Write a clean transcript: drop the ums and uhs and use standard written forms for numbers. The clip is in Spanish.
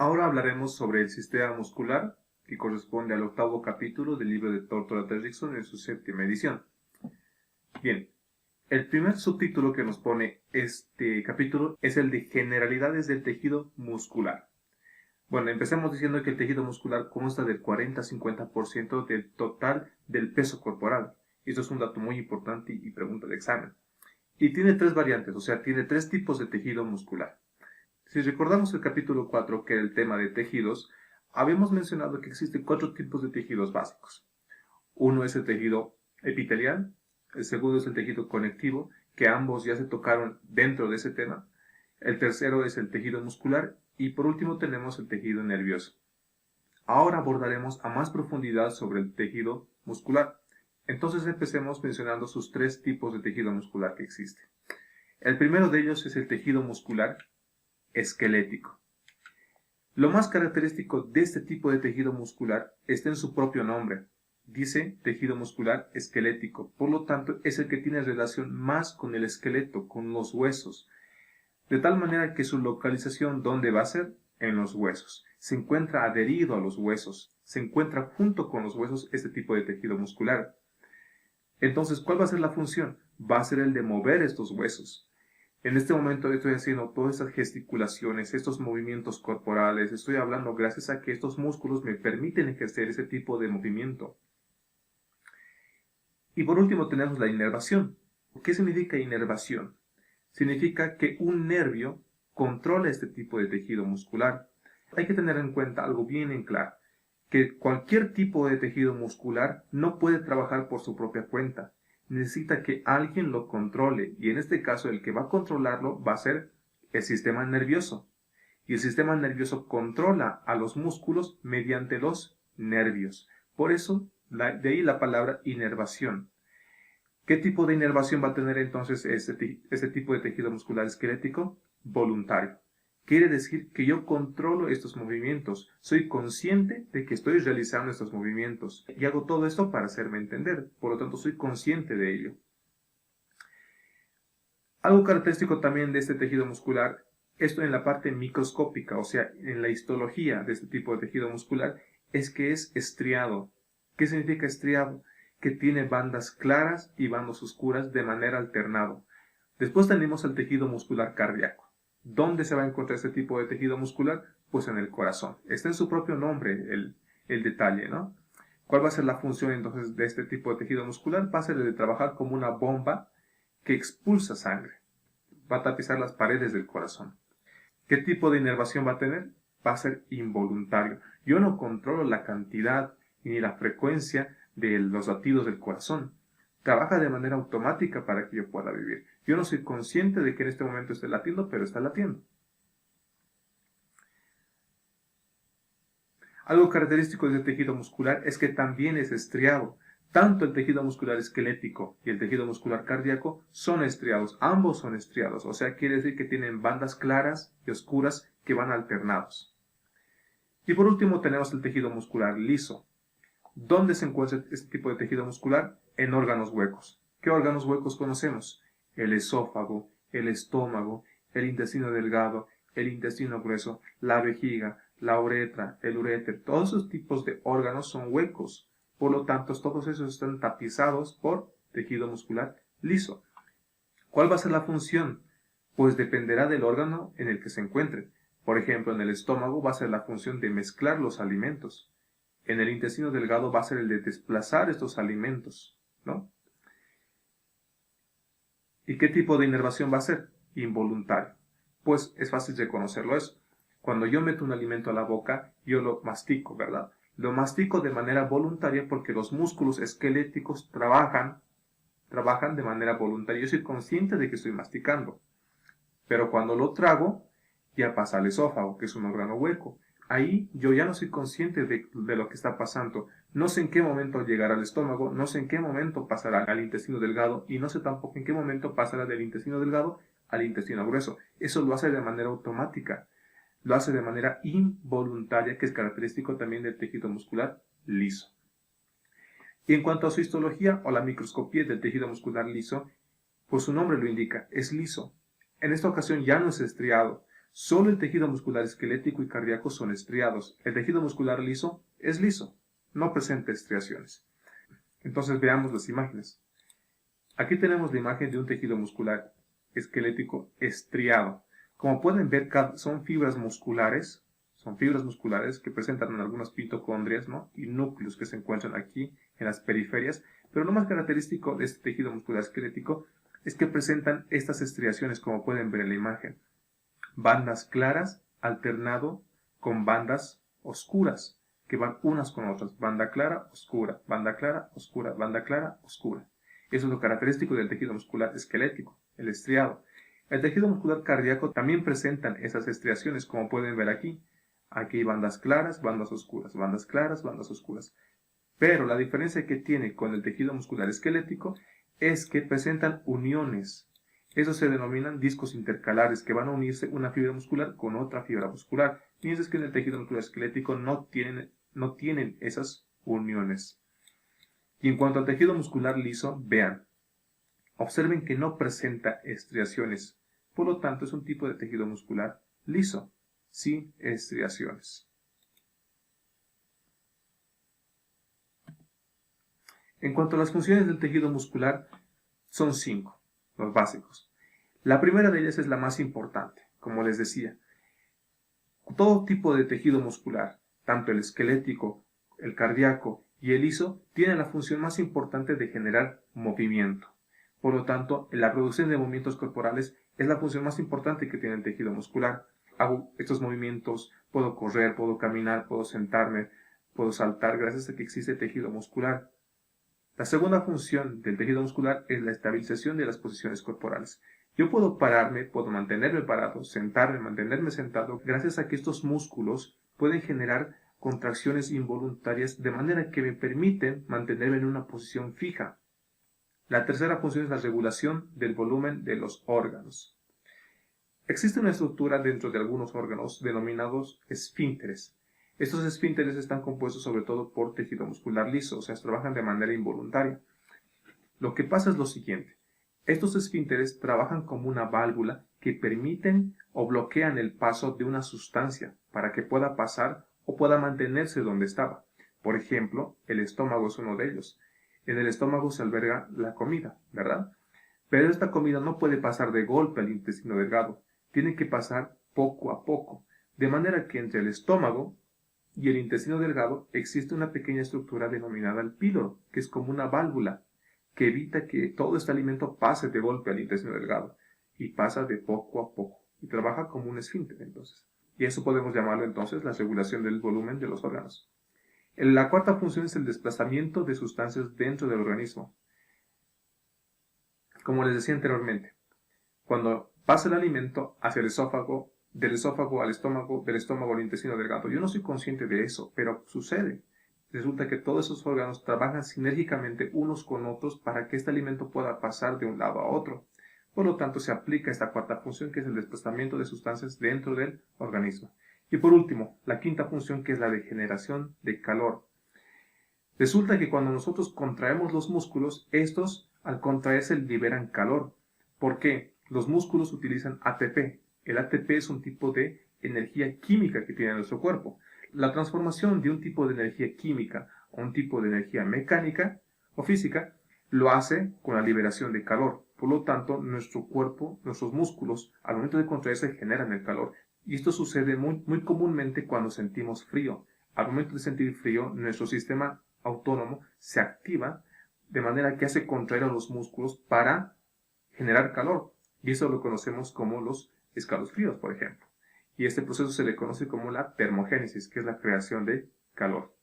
Ahora hablaremos sobre el sistema muscular, que corresponde al 8º capítulo del libro de Tortora Derrickson en su 7ª edición. Bien, el primer subtítulo que nos pone este capítulo es el de generalidades del tejido muscular. Bueno, empecemos diciendo que el tejido muscular consta del 40-50% del total del peso corporal. Esto es un dato muy importante y pregunta de examen. Y tiene tres variantes, o sea, tiene tres tipos de tejido muscular. Si recordamos el capítulo 4, que era el tema de tejidos, habíamos mencionado que existen 4 tipos de tejidos básicos. Uno es el tejido epitelial, el segundo es el tejido conectivo, que ambos ya se tocaron dentro de ese tema. El tercero es el tejido muscular y por último tenemos el tejido nervioso. Ahora abordaremos a más profundidad sobre el tejido muscular. Entonces empecemos mencionando sus 3 tipos de tejido muscular que existen. El primero de ellos es el tejido muscular esquelético. Lo más característico de este tipo de tejido muscular está en su propio nombre. Dice tejido muscular esquelético, por lo tanto es el que tiene relación más con el esqueleto, con los huesos, de tal manera que su localización, ¿dónde va a ser? En los huesos. Se encuentra adherido a los huesos, se encuentra junto con los huesos este tipo de tejido muscular. Entonces, ¿cuál va a ser la función? Va a ser el de mover estos huesos. En este momento estoy haciendo todas estas gesticulaciones, estos movimientos corporales, estoy hablando gracias a que estos músculos me permiten ejercer ese tipo de movimiento. Y por último tenemos la inervación. ¿Qué significa inervación? Significa que un nervio controla este tipo de tejido muscular. Hay que tener en cuenta algo bien en claro, que cualquier tipo de tejido muscular no puede trabajar por su propia cuenta. Necesita que alguien lo controle y en este caso el que va a controlarlo va a ser el sistema nervioso. Y el sistema nervioso controla a los músculos mediante los nervios. Por eso, de ahí la palabra inervación. ¿Qué tipo de inervación va a tener entonces este tipo de tejido muscular esquelético? Voluntario. Quiere decir que yo controlo estos movimientos, soy consciente de que estoy realizando estos movimientos y hago todo esto para hacerme entender, por lo tanto soy consciente de ello. Algo característico también de este tejido muscular, esto en la parte microscópica, o sea, en la histología de este tipo de tejido muscular, es que es estriado. ¿Qué significa estriado? Que tiene bandas claras y bandas oscuras de manera alternada. Después tenemos el tejido muscular cardíaco. ¿Dónde se va a encontrar este tipo de tejido muscular? Pues en el corazón. Está en su propio nombre el detalle, ¿no? ¿Cuál va a ser la función entonces de este tipo de tejido muscular? Va a ser el de trabajar como una bomba que expulsa sangre. Va a tapizar las paredes del corazón. ¿Qué tipo de inervación va a tener? Va a ser involuntario. Yo no controlo la cantidad ni la frecuencia de los latidos del corazón. Trabaja de manera automática para que yo pueda vivir. Yo no soy consciente de que en este momento esté latiendo, pero está latiendo. Algo característico del tejido muscular es que también es estriado. Tanto el tejido muscular esquelético y el tejido muscular cardíaco son estriados. Ambos son estriados. O sea, quiere decir que tienen bandas claras y oscuras que van alternados. Y por último tenemos el tejido muscular liso. ¿Dónde se encuentra este tipo de tejido muscular? En órganos huecos. ¿Qué órganos huecos conocemos? El esófago, el estómago, el intestino delgado, el intestino grueso, la vejiga, la uretra, el uréter. Todos esos tipos de órganos son huecos. Por lo tanto, todos esos están tapizados por tejido muscular liso. ¿Cuál va a ser la función? Pues dependerá del órgano en el que se encuentre. Por ejemplo, en el estómago va a ser la función de mezclar los alimentos. En el intestino delgado va a ser el de desplazar estos alimentos, ¿no? ¿Y qué tipo de inervación va a ser? Involuntario. Pues es fácil reconocerlo eso. Cuando yo meto un alimento a la boca, yo lo mastico, ¿verdad? Lo mastico de manera voluntaria porque los músculos esqueléticos trabajan de manera voluntaria. Yo soy consciente de que estoy masticando. Pero cuando lo trago, ya pasa al esófago, que es un órgano hueco. Ahí yo ya no soy consciente de lo que está pasando. No sé en qué momento llegará al estómago, no sé en qué momento pasará al intestino delgado y no sé tampoco en qué momento pasará del intestino delgado al intestino grueso. Eso lo hace de manera automática, lo hace de manera involuntaria, que es característico también del tejido muscular liso. Y en cuanto a su histología o la microscopía del tejido muscular liso, pues su nombre lo indica, es liso. En esta ocasión ya no es estriado, Solo el tejido muscular esquelético y cardíaco son estriados. El tejido muscular liso es liso, no presenta estriaciones. Entonces veamos las imágenes. Aquí tenemos la imagen de un tejido muscular esquelético estriado. Como pueden ver, son fibras musculares que presentan algunas mitocondrias, ¿no? Y núcleos que se encuentran aquí en las periferias. Pero lo más característico de este tejido muscular esquelético es que presentan estas estriaciones, como pueden ver en la imagen. Bandas claras alternado con bandas oscuras que van unas con otras. Banda clara, oscura, banda clara, oscura, banda clara, oscura. Eso es lo característico del tejido muscular esquelético, el estriado. El tejido muscular cardíaco también presentan esas estriaciones, como pueden ver aquí. Aquí hay bandas claras, bandas oscuras, bandas claras, bandas oscuras. Pero la diferencia que tiene con el tejido muscular esquelético es que presentan uniones. Esos se denominan discos intercalares, que van a unirse una fibra muscular con otra fibra muscular. Mientras que en el tejido muscular esquelético no tienen esas uniones. Y en cuanto al tejido muscular liso, vean. Observen que no presenta estriaciones. Por lo tanto, es un tipo de tejido muscular liso, sin estriaciones. En cuanto a las funciones del tejido muscular, son 5, los básicos. La primera de ellas es la más importante, como les decía. Todo tipo de tejido muscular, tanto el esquelético, el cardíaco y el liso, tienen la función más importante de generar movimiento. Por lo tanto, la producción de movimientos corporales es la función más importante que tiene el tejido muscular. Hago estos movimientos, puedo correr, puedo caminar, puedo sentarme, puedo saltar gracias a que existe tejido muscular. La segunda función del tejido muscular es la estabilización de las posiciones corporales. Yo puedo pararme, puedo mantenerme parado, sentarme, mantenerme sentado, gracias a que estos músculos pueden generar contracciones involuntarias de manera que me permiten mantenerme en una posición fija. La tercera función es la regulación del volumen de los órganos. Existe una estructura dentro de algunos órganos denominados esfínteres. Estos esfínteres están compuestos sobre todo por tejido muscular liso, o sea, trabajan de manera involuntaria. Lo que pasa es lo siguiente. Estos esfínteres trabajan como una válvula que permiten o bloquean el paso de una sustancia para que pueda pasar o pueda mantenerse donde estaba. Por ejemplo, el estómago es uno de ellos. En el estómago se alberga la comida, ¿verdad? Pero esta comida no puede pasar de golpe al intestino delgado. Tiene que pasar poco a poco. De manera que entre el estómago y el intestino delgado existe una pequeña estructura denominada el píloro, que es como una válvula que evita que todo este alimento pase de golpe al intestino delgado y pasa de poco a poco y trabaja como un esfínter entonces. Y eso podemos llamarlo entonces la regulación del volumen de los órganos. La cuarta función es el desplazamiento de sustancias dentro del organismo. Como les decía anteriormente, cuando pasa el alimento hacia el esófago, del esófago al estómago, del estómago al intestino delgado, yo no soy consciente de eso, pero sucede. Resulta que todos esos órganos trabajan sinérgicamente unos con otros para que este alimento pueda pasar de un lado a otro. Por lo tanto, se aplica esta cuarta función, que es el desplazamiento de sustancias dentro del organismo. Y por último, la quinta función, que es la de generación de calor. Resulta que cuando nosotros contraemos los músculos, estos al contraerse liberan calor. ¿Por qué? Los músculos utilizan ATP. El ATP es un tipo de energía química que tiene nuestro cuerpo. La transformación de un tipo de energía química a un tipo de energía mecánica o física lo hace con la liberación de calor. Por lo tanto, nuestro cuerpo, nuestros músculos, al momento de contraerse generan el calor. Y esto sucede muy comúnmente cuando sentimos frío. Al momento de sentir frío, nuestro sistema autónomo se activa de manera que hace contraer a los músculos para generar calor. Y eso lo conocemos como los escalofríos, por ejemplo. Y este proceso se le conoce como la termogénesis, que es la creación de calor.